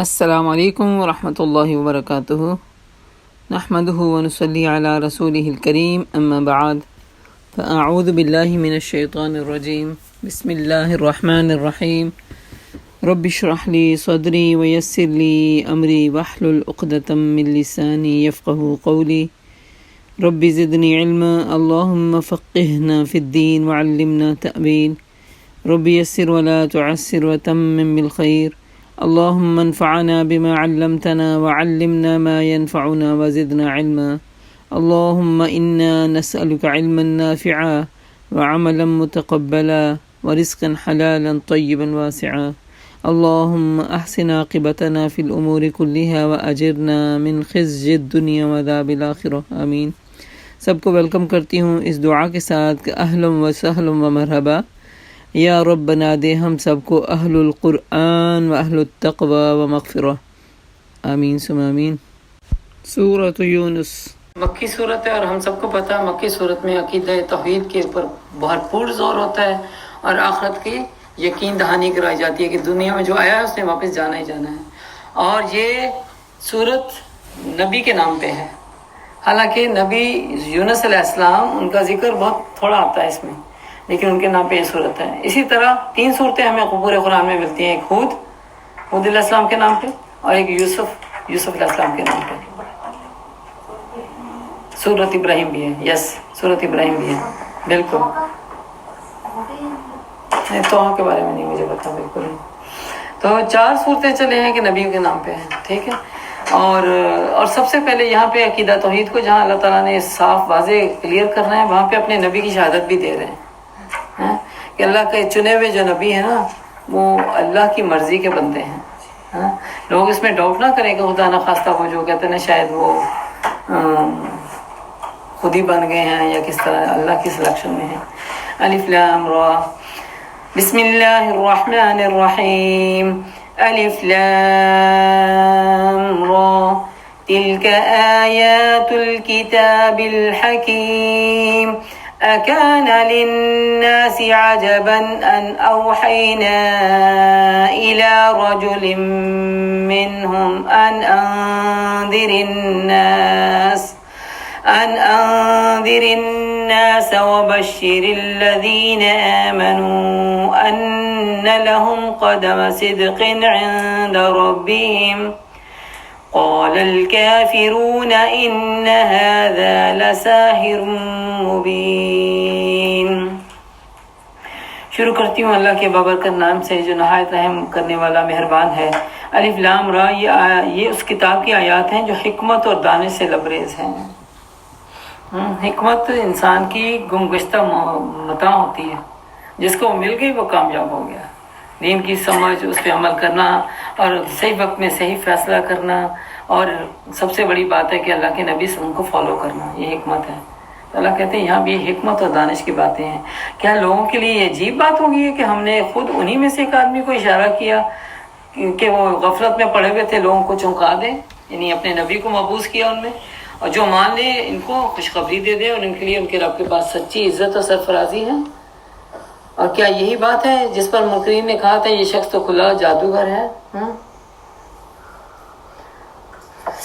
السلام علیکم ورحمۃ اللہ وبرکاتہ نحمدہ ونصلی علی رسولہ الکریم اما بعد فاعوذ باللہ من الشیطان الرجیم بسم اللہ الرحمن الرحیم رب اشرح لی صدری ویسر لی امری واحلل عقدۃ من لسانی یفقہوا قولی رب زدنی علما اللہم فقہنا فی الدین وعلمنا تأویل رب یسر ولا تعسر وتمم بالخیر اللهم انفعنا بما علمتنا وعلمنا ما ينفعنا وزدنا علما اللهم إنا نسألك علما نافعا وعملا متقبلا ورزقا حلالا طيبا واسعا اللهم أحسن عاقبتنا في الأمور كلها وأجرنا من خزي الدنيا وعذاب الآخرة آمین۔ سب کو ویلکم کرتی ہوں اس دعا کے ساتھ کہ اہلا و سہلا و مرحبا، یا رب بنا دے ہم سب کو اہل القرآن و اہل التقوی و مغفرہ، آمین ثم آمین۔ سورۃ یونس مکی صورت ہے، اور ہم سب کو پتہ ہے مکی صورت میں عقیدہ توحید کے اوپر بھرپور زور ہوتا ہے اور آخرت کی یقین دہانی کرائی جاتی ہے کہ دنیا میں جو آیا ہے اس نے واپس جانا ہی جانا ہے۔ اور یہ صورت نبی کے نام پہ ہے، حالانکہ نبی یونس علیہ السلام ان کا ذکر بہت تھوڑا آتا ہے اس میں، لیکن ان کے نام پہ یہ صورت ہے۔ اسی طرح 3 صورتیں ہمیں پورے قرآن میں ملتی ہیں، ایک ہود علیہ السلام کے نام پہ، اور ایک یوسف علیہ السلام کے نام پہ۔ سورۃ ابراہیم بھی ہے، سورۃ ابراہیم بھی ہے، بالکل نہیں توحہ کے بارے میں نہیں مجھے پتا، بالکل نہیں۔ تو 4 صورتیں چلے ہیں کہ نبیوں کے نام پہ ہیں، ٹھیک ہے۔ اور سب سے پہلے یہاں پہ عقیدہ توحید کو جہاں اللہ تعالیٰ نے صاف واضح کلیئر کرنا ہے، وہاں پہ اپنے نبی کی شہادت بھی دے رہے ہیں کہ اللہ کے چنے ہوئے جو نبی ہیں نا وہ اللہ کی مرضی کے بندے ہیں۔ لوگ اس میں ڈاؤٹ نہ کریں کہ خدا نخواستہ وہ جو کہتے ہیں نا شاید وہ خود ہی بن گئے ہیں یا کس طرح، اللہ کی سلیکشن میں ہیں۔ الف لام را، بسم اللہ الرحمن الرحیم، الف لام را، تلک آیات الکتاب الحکیم، أكان للناس عجبا أن أوحينا إلى رجل منهم أن أنذر الناس وبشر الذين آمنوا أن لهم قدم صدق عند ربهم قال الكافرون إن هذا لساحر مبين۔ شروع کرتی ہوں اللہ کے بابرکت نام سے جو نہایت رحم کرنے والا مہربان ہے۔ الف لام را، یہ اس کتاب کی آیات ہیں جو حکمت اور دانش سے لبریز ہیں۔ حکمت انسان کی گمگشتہ متاع ہوتی ہے، جس کو مل گئی وہ کامیاب ہو گیا۔ دین کی سمجھ، اس پہ عمل کرنا اور صحیح وقت میں صحیح فیصلہ کرنا، اور سب سے بڑی بات ہے کہ اللہ کے نبی صلی اللہ علیہ وسلم کو فالو کرنا، یہ حکمت ہے۔ تو اللہ کہتے ہیں یہاں بھی حکمت اور دانش کی باتیں ہیں۔ کیا لوگوں کے لیے یہ عجیب بات ہوگی ہے کہ ہم نے خود انہی میں سے ایک آدمی کو اشارہ کیا کہ وہ غفلت میں پڑے ہوئے تھے، لوگوں کو چونکا دیں، یعنی اپنے نبی کو مبعوث کیا ان میں، اور جو مان لے ان کو خوشخبری دے دے اور ان کے لیے ان کے رب کے پاس سچی عزت اور سرفرازی ہے۔ اور کیا یہی بات ہے جس پر منکرین نے کہا تھا یہ شخص تو کھلا جادوگر ہے؟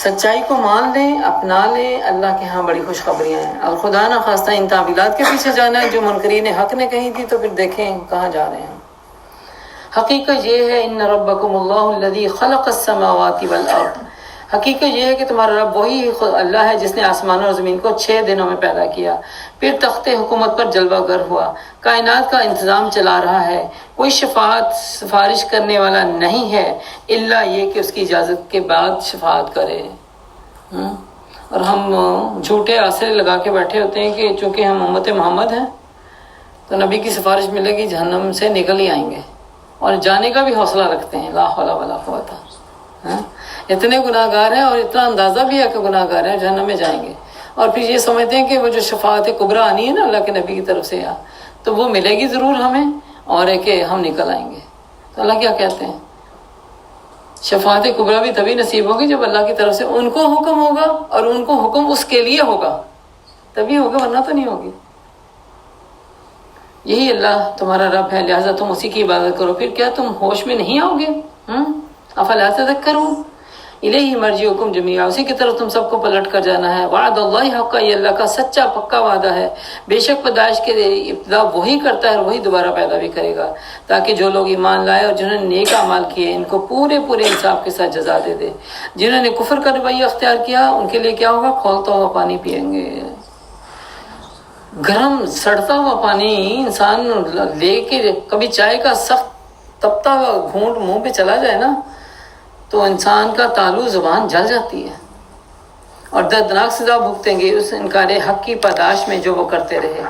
سچائی کو مان لیں، اپنا لیں، اللہ کے ہاں بڑی خوشخبریاں ہیں۔ اور خدا نہ خواستہ ان تعویلات کے پیچھے جانا ہے جو منکرین حق نے کہی تھی، تو پھر دیکھیں کہاں جا رہے ہیں۔ حقیقت یہ ہے ان ربکم اللہ الذی خلق السماوات والارض، حقیقت یہ ہے کہ تمہارا رب وہی اللہ ہے جس نے آسمان اور زمین کو 6 دنوں میں پیدا کیا، پھر تخت حکومت پر جلوہ گر ہوا، کائنات کا انتظام چلا رہا ہے، کوئی سفارش کرنے والا نہیں ہے الا یہ کہ اس کی اجازت کے بعد شفاعت کرے۔ اور ہم جھوٹے آسرے لگا کے بیٹھے ہوتے ہیں کہ چونکہ ہم امت محمد ہیں تو نبی کی سفارش ملے گی، جہنم سے نکل ہی آئیں گے، اور جانے کا بھی حوصلہ رکھتے ہیں، لا حول ولا قوت۔ اتنے گناہ گار ہیں اور اتنا اندازہ بھی ہے کہ گناہ گار ہیں، جہنم میں جائیں گے، اور پھر یہ سمجھتے ہیں کہ وہ جو شفاعت کبریٰ آنی ہے نا اللہ کے نبی کی طرف سے، تو وہ ملے گی ضرور ہمیں، اور ہے کہ ہم نکل آئیں گے۔ تو اللہ کیا کہتے ہیں، شفاعت کبریٰ بھی تبھی نصیب ہوگی جب اللہ کی طرف سے ان کو حکم ہوگا، اور ان کو حکم اس کے لیے ہوگا تبھی ہوگا، ورنہ تو نہیں ہوگی۔ یہی اللہ تمہارا رب ہے، لہٰذا تم اسی کی عبادت کرو، پھر کیا تم ہوش میں نہیں آؤ گے؟ افلا تذکرون الیہ مرجعکم جمیعا، اسی کی طرف تم سب کو پلٹ کر جانا ہے. وعد اللہ حقا، یہ اللہ کا سچا پکا وعدہ ہے. بے شک پیدائش کے ابتدا وہی کرتا ہے اور وہی دوبارہ پیدا بھی کرے گا، تاکہ جو لوگ ایمان لائے اور جنہوں نے نیک اعمال کیے ان کو پورے انصاف کے ساتھ جزا دے دے. جنہوں نے کفر کا رویہ اختیار کیا ان کے لیے کیا ہوگا؟ کھولتا ہوا پانی پئیں گے. گرم سڑتا ہوا پانی انسان لے کے کبھی چائے کا سخت تپتا ہوا گھونٹ منہ پہ چلا جائے نا تو انسان کا تالو زبان جل جاتی ہے، اور دردناک سزا بھگتیں گے اس انکار حق کی پاداش میں جو وہ کرتے رہے.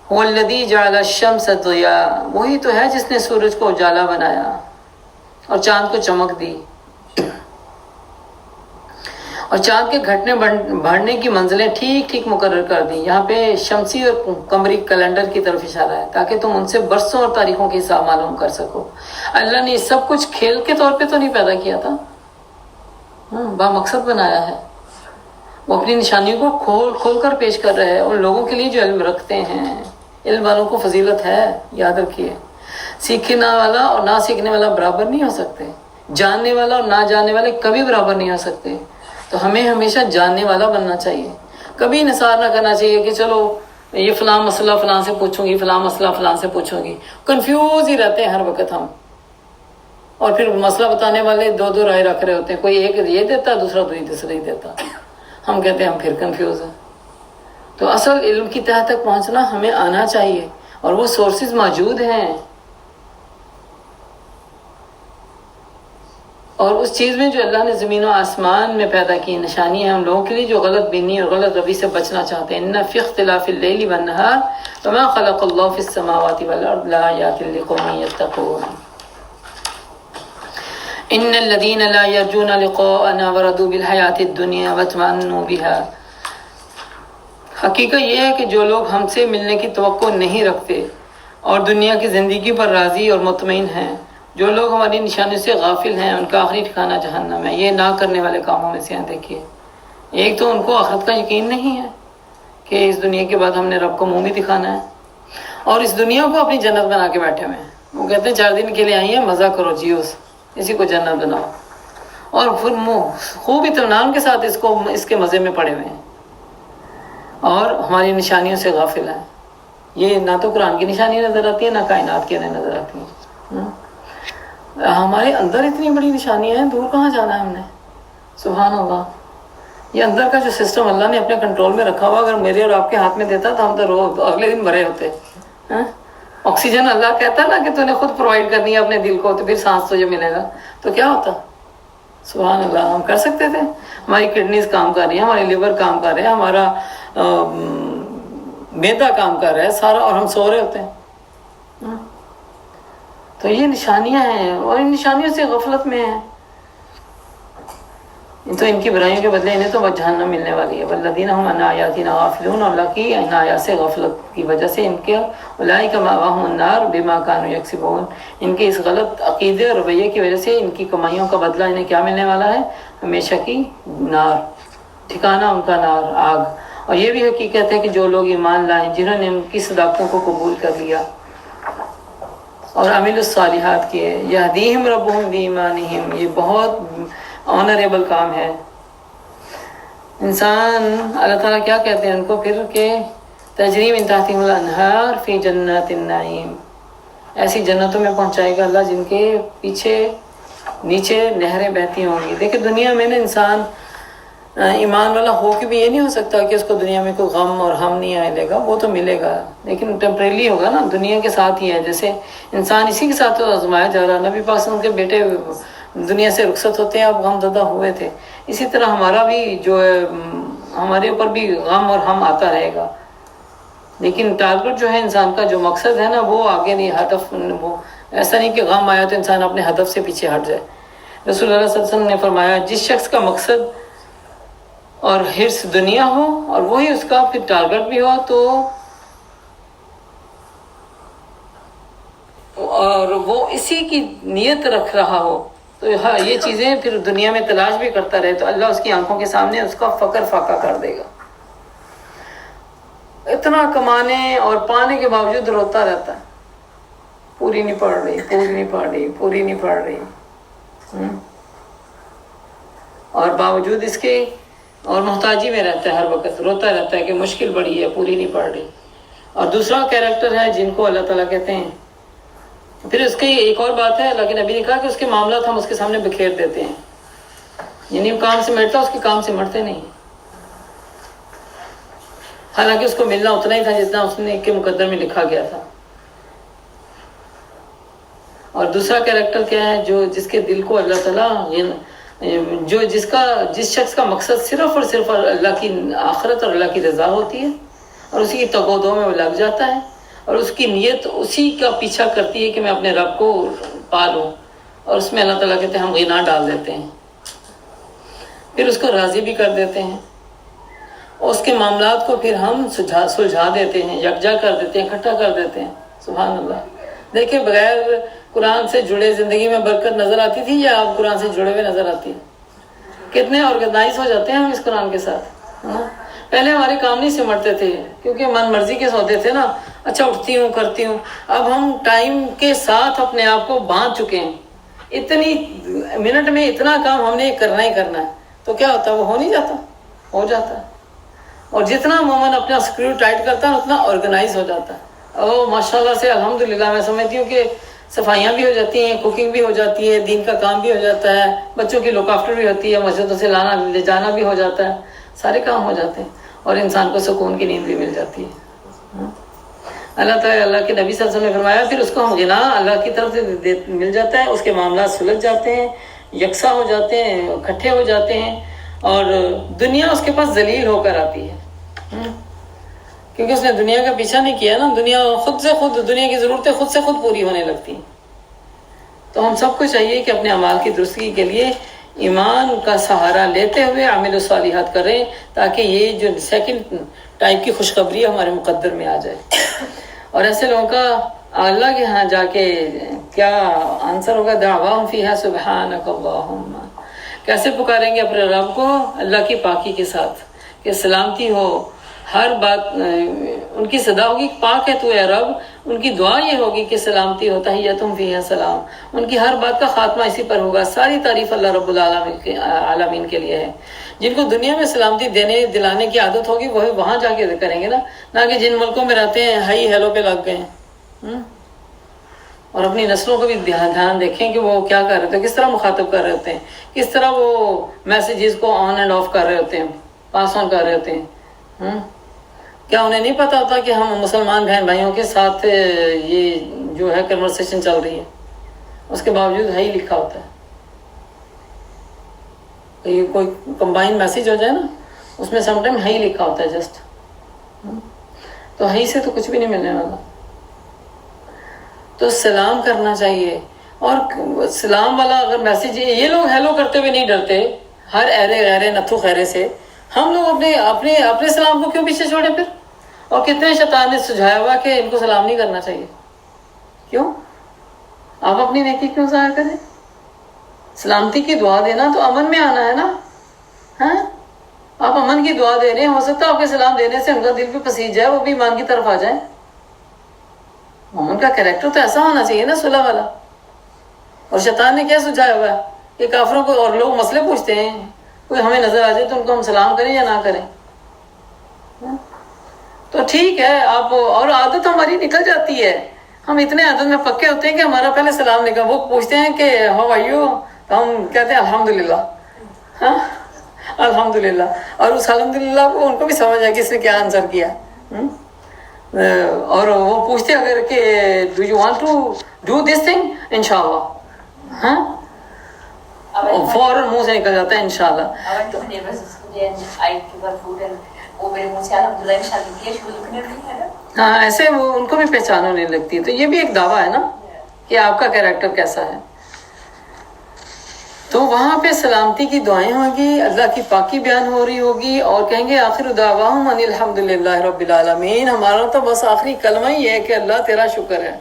هو الذی جعل الشمس ضیاء، وہی تو ہے جس نے سورج کو اجالا بنایا اور چاند کو چمک دی، اور چاند کے گھٹنے بڑھنے کی منزلیں ٹھیک ٹھیک مقرر کر دیں. یہاں پہ شمسی اور قمری کیلنڈر کی طرف اشارہ ہے تاکہ تم ان سے برسوں اور تاریخوں کے حساب معلوم کر سکو. اللہ نے سب کچھ کھیل کے طور پہ تو نہیں پیدا کیا تھا، با مقصد بنایا ہے. وہ اپنی نشانیوں کو کھول کھول کر پیش کر رہے ہیں ان لوگوں کے لیے جو علم رکھتے ہیں. علم والوں کو فضیلت ہے، یاد رکھیے. سیکھنے والا اور نہ سیکھنے والا برابر نہیں ہو سکتے، جاننے والا اور نہ جاننے والے کبھی برابر نہیں ہو سکتے. تو ہمیں ہمیشہ جاننے والا بننا چاہیے، کبھی انحصار نہ کرنا چاہیے کہ چلو یہ فلاں مسئلہ فلاں سے پوچھوں گی، فلاں مسئلہ فلاں سے پوچھوں گی. کنفیوز ہی رہتے ہیں ہر وقت ہم، اور پھر مسئلہ بتانے والے دو دو رائے رکھ رہے ہوتے ہیں، کوئی ایک یہ دیتا دوسرا دوسرا ہی دیتا. ہم کہتے ہیں ہم پھر کنفیوز ہیں. تو اصل علم کی تہہ تک پہنچنا ہمیں آنا چاہیے، اور وہ سورسز موجود ہیں. اور اس چیز میں جو اللہ نے زمین و آسمان میں پیدا کی نشانی ہے ہم لوگوں کے لیے جو غلط بینی اور غلط روی سے بچنا چاہتے ہیں. ان فی اختلاف اللیل والنہار وما خلق اللہ فی السماوات والارض لآیات لقوم یتقون. ان الذین لا یرجون لقاءنا ورضوا بالحیاۃ الدنیا واطمأنوا بها، حقیقت یہ ہے کہ جو لوگ ہم سے ملنے کی توقع نہیں رکھتے اور دنیا کی زندگی پر راضی اور مطمئن ہیں، جو لوگ ہماری نشانی سے غافل ہیں ان کا آخری ٹھکانہ جہنم ہے. یہ نہ کرنے والے کاموں میں سے ہیں. دیکھیے، ایک تو ان کو آخرت کا یقین نہیں ہے کہ اس دنیا کے بعد ہم نے رب کو منہ بھی دکھانا ہے، اور اس دنیا کو اپنی جنت بنا کے بیٹھے ہوئے ہیں. وہ کہتے ہیں 4 دن کے لیے آئی ہیں، مزہ کرو، جیو، اسی کو جنت بناؤ، اور پھر خوب اطمینان کے ساتھ اس کے مزے میں پڑے ہوئے ہیں اور ہماری نشانیوں سے غافل ہیں. یہ نہ تو قرآن کی نشانی نظر آتی ہے، نہ کائنات کی نظر آتی ہے. ہمارے اندر اتنی بڑی نشانیاں ہیں، دور کہاں جانا ہے ہم نے. سبحان اللہ. یہ اندر کا جو سسٹم اللہ نے اپنے کنٹرول میں رکھا ہوا اگر میرے اور آپ کے ہاتھ میں دیتا تو ہم تو اگلے دن بھرے ہوتے. آکسیجن اللہ کہتا نا کہ تو نے خود پرووائڈ کرنی ہے اپنے دل کو، تو پھر سانس تجھے ملے گا، تو کیا ہوتا. سبحان اللہ. ہم کر سکتے تھے. ہماری کڈنیز کام کر رہی ہیں، ہماری لیور کام کر رہے ہیں، ہمارا میدا کام کر رہا ہے سارا، اور ہم سو رہے ہوتے ہیں. تو یہ نشانیاں ہیں، اور ان نشانیوں سے غفلت میں ہیں. تو ان کی برائیوں کے بدلے انہیں تو جہنم ملنے والی ہے. والذین هم عن آیاتنا غافلون، اور اللہ کی ان آیات سے غفلت کی وجہ سے ان کے اولئک مأواہم النار بما کانوا یکسبون، ان کے اس غلط عقیدے اور رویے کی وجہ سے ان کی کمائیوں کا بدلہ انہیں کیا ملنے والا ہے؟ ہمیشہ کی نار، ٹھکانہ ان کا نار، آگ. اور یہ بھی حقیقت ہے کہ جو لوگ ایمان لائیں، جنہوں نے ان کی صداقتوں کو قبول کر لیا اور عمل الصالحات کیے، یہدیہم ربہم بایمانہم، یہ بہت آنریبل کام ہے. انسان اللہ تعالیٰ کیا کہتے ہیں ان کو پھر کہ تجری من تحتہم الانہار فی جنات النعیم، ایسی جنتوں میں پہنچائے گا اللہ جن کے پیچھے نیچے نہریں بہتی ہوں گی. دیکھیں دنیا میں نا انسان ایمان والا ہو کے بھی یہ نہیں ہو سکتا کہ اس کو دنیا میں کوئی غم اور ہم نہیں ملے گا. وہ تو ملے گا لیکن ٹیمپریلی ہوگا نا، دنیا کے ساتھ ہی ہے. جیسے انسان اسی کے ساتھ تو آزمایا جا رہا. نبی پاک صلی اللہ علیہ وسلم کے بیٹے دنیا سے رخصت ہوتے ہیں، اب غم زدہ ہوئے تھے. اسی طرح ہمارا بھی جو ہے ہمارے اوپر بھی غم اور ہم آتا رہے گا، لیکن ٹارگٹ جو ہے انسان کا جو مقصد ہے نا وہ آگے نہیں، ہدف. وہ ایسا نہیں کہ غم آیا تو انسان اپنے ہدف سے پیچھے ہٹ جائے. رسول اللہ صلی اللہ علیہ وسلم نے فرمایا جس شخص کا مقصد اور حرص دنیا ہو اور وہی اس کا پھر ٹارگٹ بھی ہو تو، اور وہ اسی کی نیت رکھ رہا ہو تو یہ چیزیں پھر دنیا میں تلاش بھی کرتا رہے تو اللہ اس کی آنکھوں کے سامنے اس کا فقر فاقہ کر دے گا. اتنا کمانے اور پانے کے باوجود روتا رہتا ہے، پوری نہیں پڑ رہی، پوری نہیں پڑ رہی، پوری نہیں پڑ رہی. اور باوجود اس کے اور محتاجی میں رہتا ہے، ہر وقت روتا رہتا ہے کہ مشکل بڑی ہے، پوری نہیں پڑ رہی۔ اور دوسرا کیریکٹر ہے جن کو اللہ تعالیٰ کہتے ہیں، پھر اس کی ایک اور بات ہے، اللہ کے نبی نے کہا کہ اس کے معاملات ہم اس کے سامنے بکھیر دیتے ہیں، یعنی وہ کام سے مٹتا اس کے کام سے مٹتے نہیں، حالانکہ اس کو ملنا اتنا ہی تھا جتنا اس نے کے مقدر میں لکھا گیا تھا۔ اور دوسرا کیریکٹر کیا ہے، جو جس کے دل کو اللہ تعالیٰ جس شخص کا مقصد صرف اور صرف اللہ کی آخرت اور اللہ کی رضا ہوتی ہے، اور اسی کی تگ و دو میں وہ لگ جاتا ہے، اور اس کی نیت اسی کا پیچھا کرتی ہے کہ میں اپنے رب کو پالوں، اور اس میں اللہ تعالیٰ کہتے ہیں ہم غنا ڈال دیتے ہیں، پھر اس کو راضی بھی کر دیتے ہیں، اور اس کے معاملات کو پھر ہم سلجھا دیتے ہیں، یکجا کر دیتے ہیں، اکٹھا کر دیتے ہیں۔ سبحان اللہ۔ دیکھیں، بغیر قرآن سے جڑے زندگی میں برکت نظر آتی تھی یا آپ قرآن سے جڑے ہوئے نظر آتی ہے؟ کتنے آرگنائز ہو جاتے ہیں ہم اس قرآن کے ساتھ، ہے نا؟ پہلے ہمارے کام نہیں سمٹتے تھے کیونکہ من مرضی کے سودے تھے نا، اچھا اٹھتی ہوں کرتی ہوں۔ اب ہم ٹائم کے ساتھ اپنے آپ کو باندھ چکے ہیں، اتنی منٹ میں اتنا کام ہم نے کرنا ہی کرنا ہے، تو کیا ہوتا ہے، وہ ہو نہیں جاتا، ہو جاتا ہے۔ اور جتنا مومن اپنا اسکرو ٹائٹ کرتا ہے اتنا آرگنائز ہو جاتا ہے۔ ماشاءاللہ سے الحمدللہ میں سمجھتی ہوں کہ صفائیاں بھی ہو جاتی ہیں، کوکنگ بھی ہو جاتی ہے، دین کا کام بھی ہو جاتا ہے، بچوں کی لک آفٹر بھی ہوتی ہے، مسجدوں سے لانا لے جانا بھی ہو جاتا ہے، سارے کام ہو جاتے ہیں، اور انسان کو سکون کی نیند بھی مل جاتی ہے۔ اللہ تعالیٰ، اللہ کے نبی صلی اللہ علیہ وسلم نے فرمایا پھر اس کو ہم غنا اللہ کی طرف سے مل جاتا ہے، اس کے معاملات سلجھ جاتے ہیں، یکساں ہو جاتے ہیں، اکٹھے ہو جاتے ہیں، اور دنیا اس کے پاس ذلیل ہو کر آتی ہے، کیونکہ اس نے دنیا کا پیچھا نہیں کیا نا۔ دنیا خود سے خود، دنیا کی ضرورتیں خود سے خود پوری ہونے لگتی ہیں۔ تو ہم سب کو چاہیے کہ اپنے اعمال کی درستگی کے لیے ایمان کا سہارا لیتے ہوئے عمل و صالحات کریں، تاکہ یہ جو سیکنڈ ٹائپ کی خوشخبری ہمارے مقدر میں آ جائے۔ اور ایسے لوگوں کا اللہ کے ہاں جا کے کیا آنسر ہوگا، دعواہم فیہا سبحانک اللہم، کیسے پکاریں گے اپنے رب کو اللہ کی پاکی کے ساتھ کہ سلامتی ہو، ہر بات ان کی صدا ہوگی پاک ہے تو اے رب، ان کی دعا یہ ہوگی کہ سلامتی ہو، تحیتہم فیہا سلام، ان کی ہر بات کا خاتمہ اسی پر ہوگا۔ ساری تعریف اللہ رب العالمین کے لیے ہے۔ جن کو دنیا میں سلامتی دلانے کی عادت ہوگی وہی وہاں جا کے کریں گے نا، نہ کہ جن ملکوں میں رہتے ہیں ہائی ہیلو پہ لگ گئے ہیں۔ اور اپنی نسلوں کو بھی دھیان دیکھیں کہ وہ کیا کر رہے تھے، کس طرح مخاطب کر رہے ہوتے ہیں، کس طرح وہ میسیجز کو آن اینڈ آف کر رہے ہوتے ہیں، پاس آن کر رہے ہوتے ہیں۔ کیا انہیں نہیں پتا ہوتا کہ ہم مسلمان بہن بھائیوں کے ساتھ یہ جو ہے کنورسیشن چل رہی ہے، اس کے باوجود ہے ہی لکھا ہوتا ہے۔ یہ کوئی کمبائن میسیج ہو جائے نا، اس میں سم ٹائم ہے ہی لکھا ہوتا ہے جسٹ، تو ہے سے تو کچھ بھی نہیں ملنے والا۔ تو سلام کرنا چاہیے، اور سلام والا اگر میسیج، یہ لوگ ہیلو کرتے ہوئے نہیں ڈرتے ہر ایرے غیرے نتھو خیرے سے، ہم لوگ اپنے سلام کو کیوں پیچھے چھوڑیں پھر؟ اور کتنے شیطان نے سجھایا ہوا کہ ان کو سلام نہیں کرنا چاہیے، کیوں؟ آپ اپنی نیکی کیوں ضائع کریں؟ سلامتی کی دعا دینا تو امن میں آنا ہے نا، ہاں؟ آپ امن کی دعا دے رہے ہیں، ہو سکتا ہے آپ کے سلام دینے سے ان کا دل بھی پسیج جائے، وہ بھی ایمان کی طرف آ جائے۔ مومن کا کریکٹر تو ایسا ہونا چاہیے نا، صلح والا۔ اور شیطان نے کیا سجھایا ہوا ہے کہ کافروں کو، اور لوگ مسئلے پوچھتے ہیں، کوئی ہمیں نظر آ جائے تو ان کو ہم سلام کریں یا نہ کریں؟ تو ٹھیک ہے، آپ، اور عادت ہماری نکل جاتی ہے، ہم اتنے عادت میں پکے ہوتے ہیں کہ ہمارا پہلے سلام نکل، وہ پوچھتے ہیں کہ ہاؤ آر یو، تو ہم کہتے ہیں الحمدللہ، ہاں الحمدللہ، اور اس الحمدللہ کو ان کو بھی سمجھ آئے کہ اس نے کیا آنسر کیا۔ اور وہ پوچھتے اگر کہ do you want to do this thing, انشاءاللہ، ہاں، فوراً منہ سے نکل جاتا ہے انشاءاللہ۔ ہاں، ایسے وہ ان کو بھی پہچان ہونے لگتی ہے، تو یہ بھی ایک دعویٰ ہے نا کہ آپ کا کیریکٹر کیسا ہے۔ تو وہاں پہ سلامتی کی دعائیں ہوگی، اللہ کی پاکی بیان ہو رہی ہوگی، اور کہیں گے آخر دعواہم ان الحمدللہ رب العالمین۔ ہمارا تو بس آخری کلمہ ہی ہے کہ اللہ تیرا شکر ہے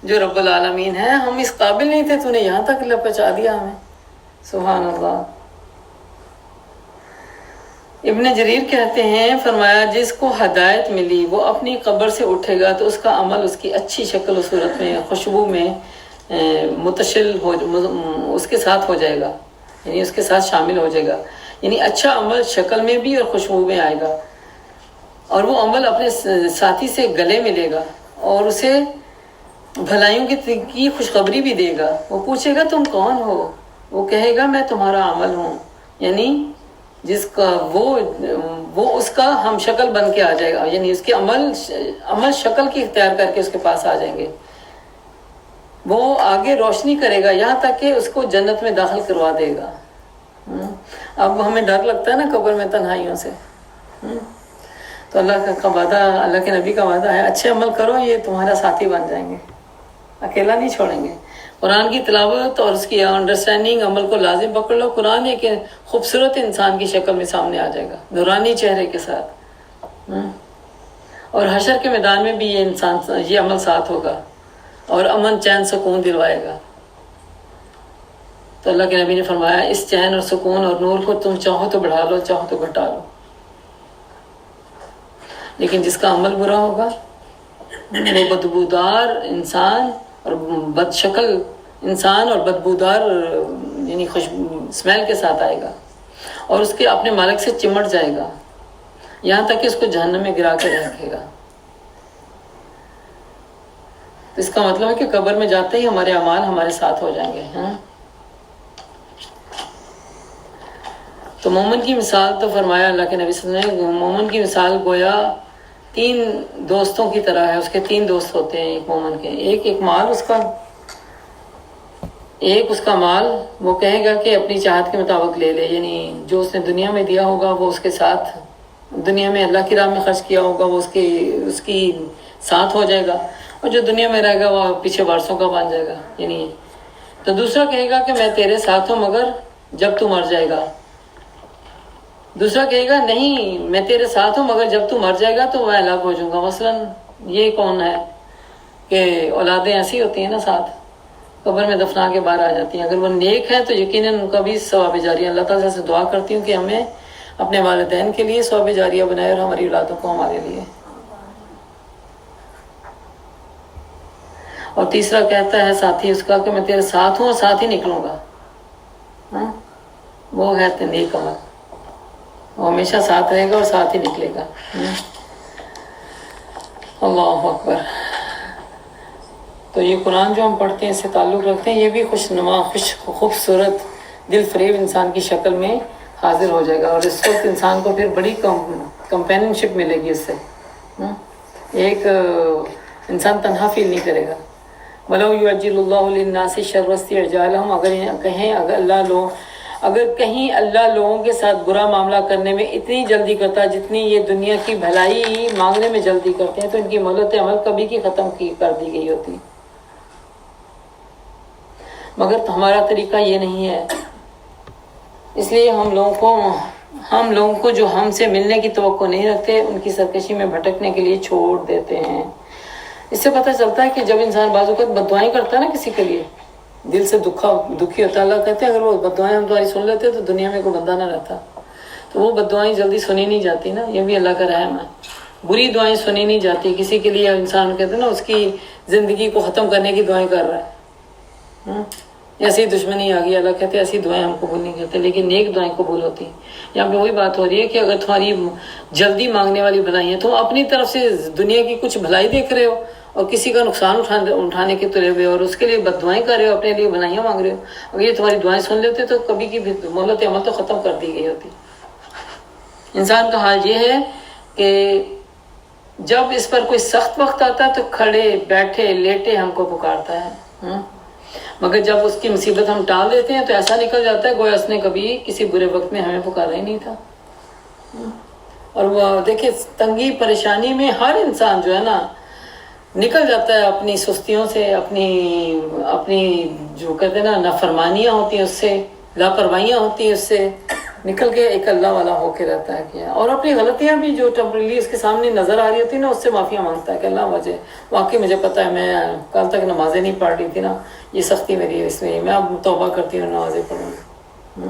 جو رب العالمین ہے، ہم اس قابل نہیں تھے، تو نے یہاں تک پہنچا دیا ہمیں۔ سبحان اللہ۔ ابن جریر کہتے ہیں، فرمایا جس کو ہدایت ملی وہ اپنی قبر سے اٹھے گا تو اس کا عمل اس کی اچھی شکل و صورت میں، خوشبو میں متشل ہو، اس کے ساتھ ہو جائے گا، یعنی اس کے ساتھ شامل ہو جائے گا، یعنی اچھا عمل شکل میں بھی اور خوشبو میں آئے گا، اور وہ عمل اپنے ساتھی سے گلے ملے گا اور اسے بھلائیوں کی خوشخبری بھی دے گا۔ وہ پوچھے گا تم کون ہو؟ وہ کہے گا میں تمہارا عمل ہوں، یعنی جس کا وہ اس کا ہم شکل بن کے آ جائے گا، یعنی اس کے عمل شکل کی اختیار کر کے اس کے پاس آ جائیں گے۔ وہ آگے روشنی کرے گا یہاں تک کہ اس کو جنت میں داخل کروا دے گا۔ اب ہمیں ڈر لگتا ہے نا قبر میں تنہائیوں سے، تو اللہ کا وعدہ، اللہ کے نبی کا وعدہ ہے اچھے عمل کرو، یہ تمہارا ساتھی بن جائیں گے، اکیلا نہیں چھوڑیں گے۔ قرآن کی تلاوت اور اس کی انڈرسٹینڈنگ، عمل کو لازم پکڑ لو، قرآن ایک خوبصورت انسان کی شکل میں سامنے آ جائے گا، نورانی چہرے کے ساتھ، اور حشر کے میدان میں بھی یہ عمل ساتھ ہوگا اور امن چین سکون دلوائے گا۔ تو اللہ کے نبی نے فرمایا اس چین اور سکون اور نور کو تم چاہو تو بڑھا لو، چاہو تو گھٹا لو، لیکن جس کا عمل برا ہوگا وہ بدبودار انسان اور بد شکل انسان اور بدبودار یعنی اسمیل کے ساتھ آئے گا اور اس کے اپنے مالک سے چمٹ جائے گا یہاں تک کہ اس کو جہنم میں گرا کے رکھے گا۔ تو اس کا مطلب ہے کہ قبر میں جاتے ہی ہمارے اعمال ہمارے ساتھ ہو جائیں گے۔ تو مومن کی مثال تو فرمایا اللہ کے نبی صلی اللہ علیہ وسلم نے، مومن کی مثال گویا 3 دوستوں کی طرح ہے۔ اس کے 3 دوست ہوتے ہیں ایک مومن کے، ایک مال اس کا، ایک اس کا مال وہ کہے گا کہ اپنی چاہت کے مطابق لے لے، یعنی جو اس نے دنیا میں دیا ہوگا وہ اس کے ساتھ، دنیا میں اللہ کی راہ میں خرچ کیا ہوگا وہ اس کی ساتھ ہو جائے گا، اور جو دنیا میں رہے گا وہ پیچھے وارثوں کا بن جائے گا، یعنی۔ تو دوسرا کہے گا کہ میں تیرے ساتھ ہوں مگر جب تو مر جائے گا، دوسرا کہے گا نہیں میں تیرے ساتھ ہوں مگر جب تو مر جائے گا تو میں الگ ہو جاؤں گا۔ مثلاً یہ کون ہے کہ اولادیں ایسی ہوتی ہیں نا، ساتھ قبر میں دفنا کے باہر آ جاتی ہیں، اگر وہ نیک ہے تو یقیناً ان کا بھی ثواب جاریہ۔ اللہ تعالیٰ سے دعا کرتی ہوں کہ ہمیں اپنے والدین کے لیے ثواب جاریہ بنائے اور ہماری اولادوں کو ہمارے لیے۔ اور تیسرا کہتا ہے ساتھی اس کا کہ میں تیرے ساتھ ہوں اور ساتھ ہی نکلوں گا، وہ ہے نیک عمل، وہ ہمیشہ ساتھ رہے گا اور ساتھ ہی نکلے گا۔ اللہ اکبر۔ تو یہ قرآن جو ہم پڑھتے ہیں اس سے تعلق رکھتے ہیں، یہ بھی خوشنما خوبصورت دل فریب انسان کی شکل میں حاضر ہو جائے گا، اور اس وقت انسان کو پھر بڑی کمپینین شپ ملے گی اس سے، ایک انسان تنہا فیل نہیں کرے گا۔ وَلَوْ يُعَجِّلُ اللَّهُ لِلنَّاسِ الشَّرَّ اسْتِعْجَالَهُمْ، اگر کہیں اللہ لوگوں کے ساتھ برا معاملہ کرنے میں اتنی جلدی کرتا جتنی یہ دنیا کی بھلائی مانگنے میں جلدی کرتے ہیں، تو ان کی مہلت عمل کبھی کی ختم کر دی گئی ہوتی، مگر ہمارا طریقہ یہ نہیں ہے۔ اس لیے ہم لوگوں کو جو ہم سے ملنے کی توقع نہیں رکھتے ان کی سرکشی میں بھٹکنے کے لیے چھوڑ دیتے ہیں۔ اس سے پتہ چلتا ہے کہ جب انسان بعض اوقات بددعائیں کرتا ہے نا کسی کے لیے، دل سے دکھی ہوتا ہے، اللہ کہتے ہیں اگر وہ بددعائیں ہم تمہاری سن لیتے تو دنیا میں کوئی بندہ نہ رہتا، تو وہ بددعائیں جلدی سنی نہیں جاتی نا، یہ بھی اللہ کا رحم ہے، بری دعائیں سنی نہیں جاتی کسی کے لیے۔ انسان کہتے ہیں نا اس کی زندگی کو ختم کرنے کی دعائیں کر رہا ہے، ایسی دشمنی آ گئی، اللہ کہتے ہیں ایسی دعائیں ہم قبول نہیں کرتے، لیکن نیک دعائیں قبول ہوتی ہیں۔ یہاں پہ وہی بات ہو رہی ہے کہ اگر تمہاری جلدی مانگنے والی بھلائی ہے، تم اپنی طرف سے دنیا کی کچھ بھلائی دیکھ رہے ہو اور کسی کا نقصان اٹھانے کے تلے ہوئے اور اس کے لیے بد دعائیں کر رہے ہو، اپنے لیے بھلائیاں مانگ رہے ہو، اگر یہ تمہاری دعائیں سن لیتے تو کبھی کی مہلت عمل تو ختم کر دی گئی ہوتی۔ انسان کا حال یہ ہے کہ جب اس پر کوئی سخت وقت آتا ہے تو کھڑے بیٹھے لیٹے ہم کو پکارتا ہے، مگر جب اس کی مصیبت ہم ٹال دیتے ہیں تو ایسا نکل جاتا ہے گویا اس نے کبھی کسی برے وقت میں ہمیں پکارا ہی نہیں تھا۔ اور وہ دیکھیں تنگی پریشانی میں ہر انسان جو ہے نا نکل جاتا ہے اپنی سستیوں سے، اپنی جو کہتے ہیں نا نافرمانیاں ہوتی ہیں اس سے، لاپرواہیاں ہوتی ہیں اس سے نکل کے ایک اللہ والا ہو کے رہتا ہے کیا، اور اپنی غلطیاں بھی جو ٹیمپریلی اس کے سامنے نظر آ رہی ہوتی ہے نا اس سے معافیاں مانگتا ہے کہ اللہ واقعی مجھے پتہ ہے میں کل تک نمازیں نہیں پڑھ رہی تھی نا، یہ سختی میری ہے، اس میں میں اب توبہ کرتی ہوں نمازیں پڑھوں گی،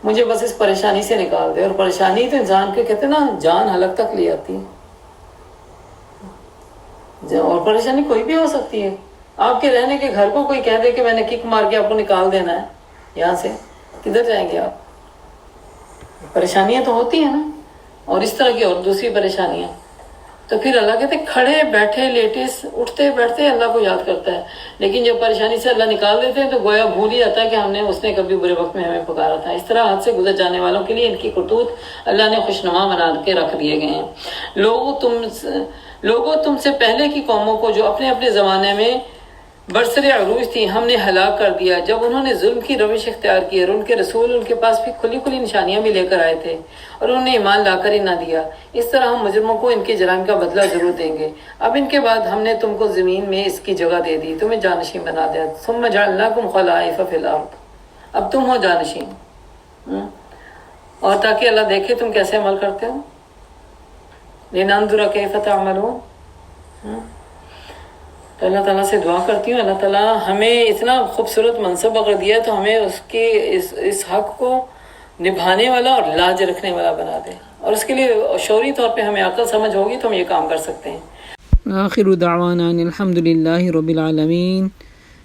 مجھے بس اس پریشانی سے نکال دے۔ اور پریشانی تو انسان کے کہتے ہیں نا جان حلق تک لے آتی ہے، اور پریشانی کوئی بھی ہو سکتی ہے، آپ کے رہنے کے گھر کو کوئی کہہ دے کہ میں نے کک مار کے آپ کو نکال دینا ہے یہاں سے، کدھر جائیں گے آپ؟ پریشانیاں تو ہوتی ہیں نا، اور اس طرح کی اور دوسری پریشانیاں. تو پھر اللہ کہتے کھڑے بیٹھے لیٹے اٹھتے بیٹھتے اللہ کو یاد کرتا ہے، لیکن جب پریشانی سے اللہ نکال دیتے ہیں تو گویا بھول ہی جاتا ہے کہ اس نے کبھی برے وقت میں ہمیں پکارا تھا. اس طرح ہاتھ سے گزر جانے والوں کے لیے ان کی کرتوت اللہ نے خوشنما بنا کے رکھ دیے گئے ہیں. لوگوں تم سے پہلے کی قوموں کو جو اپنے اپنے زمانے میں برسر عروج تھی ہم نے ہلاک کر دیا جب انہوں نے ظلم کی روش اختیار کی، اور ان کے رسول ان کے پاس بھی کھلی کھلی نشانیاں بھی لے کر آئے تھے اور انہوں نے ایمان لا کر ہی نہ دیا. اس طرح ہم مجرموں کو ان کے جرائم کا بدلہ ضرور دیں گے. اب ان کے بعد ہم نے تم کو زمین میں اس کی جگہ دے دی، تمہیں جانشین بنا دیا. ثم جعلناکم خلائف فی الارض، اب تم ہو جانشین. اور تاکہ اللہ دیکھے تم کیسے عمل کرتے ہو. لننظر کیف تعملون. تو اللہ تعالیٰ سے دعا کرتی ہوں اللہ تعالیٰ ہمیں اتنا خوبصورت منصب اگر دیا تو ہمیں اس کے اس حق کو نبھانے والا اور لاج رکھنے والا بنا دے، اور اس کے لیے شعوری طور پہ ہمیں عقل سمجھ ہوگی تو ہم یہ کام کر سکتے ہیں. آخر دعوانا الحمدللہ رب العالمین.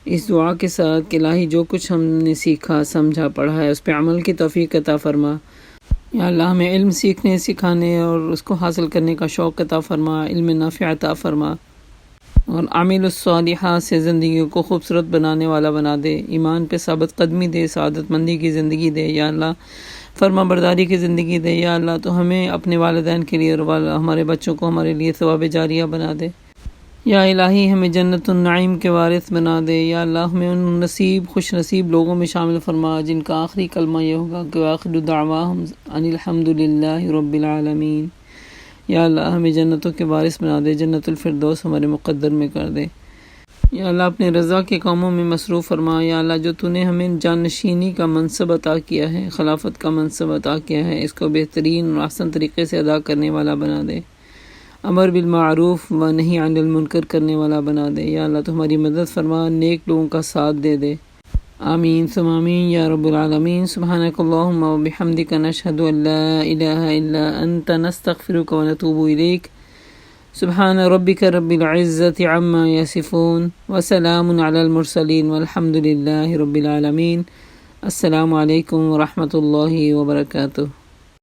اس دعا کے ساتھ کہ الہی جو کچھ ہم نے سیکھا سمجھا پڑھا ہے اس پہ عمل کی توفیق عطا فرما. یا اللہ ہمیں علم سیکھنے سکھانے اور اس کو حاصل کرنے کا شوق عطا فرما، علم نافع عطا فرما، اور عامل الصالحات سے زندگیوں کو خوبصورت بنانے والا بنا دے، ایمان پہ ثابت قدمی دے، سعادت مندی کی زندگی دے. یا اللہ فرما برداری کی زندگی دے. یا اللہ تو ہمیں اپنے والدین کے لیے اور ہمارے بچوں کو ہمارے لیے ثواب جاریہ بنا دے. یا الہی ہمیں جنت النعیم کے وارث بنا دے. یا اللہ ہمیں ان خوش نصیب لوگوں میں شامل فرما جن کا آخری کلمہ یہ ہوگا کہ آخر دعواہم ان الحمدللہ رب العالمین. یا اللہ ہمیں جنتوں کے وارث بنا دے، جنت الفردوس ہمارے مقدر میں کر دے. یا اللہ اپنے رضا کے کاموں میں مصروف فرما. یا اللہ جو تو نے ہمیں جانشینی کا منصب عطا کیا ہے، خلافت کا منصب عطا کیا ہے، اس کو بہترین اور احسن طریقے سے ادا کرنے والا بنا دے، امر بالمعروف و نہی عن المنکر کرنے والا بنا دے. یا اللہ تو ہماری مدد فرما، نیک لوگوں کا ساتھ دے دے. آمین ثم آمین یا رب العالمین. سبحانک اللہم و بحمدک نشہد ان لا الہ الا انت نستغفرک و نتوب الیک. سبحان ربک رب العزة عما یصفون وسلام علی المرسلین والحمد للہ رب العالمین. السلام علیکم ورحمۃ اللہ وبرکاتہ.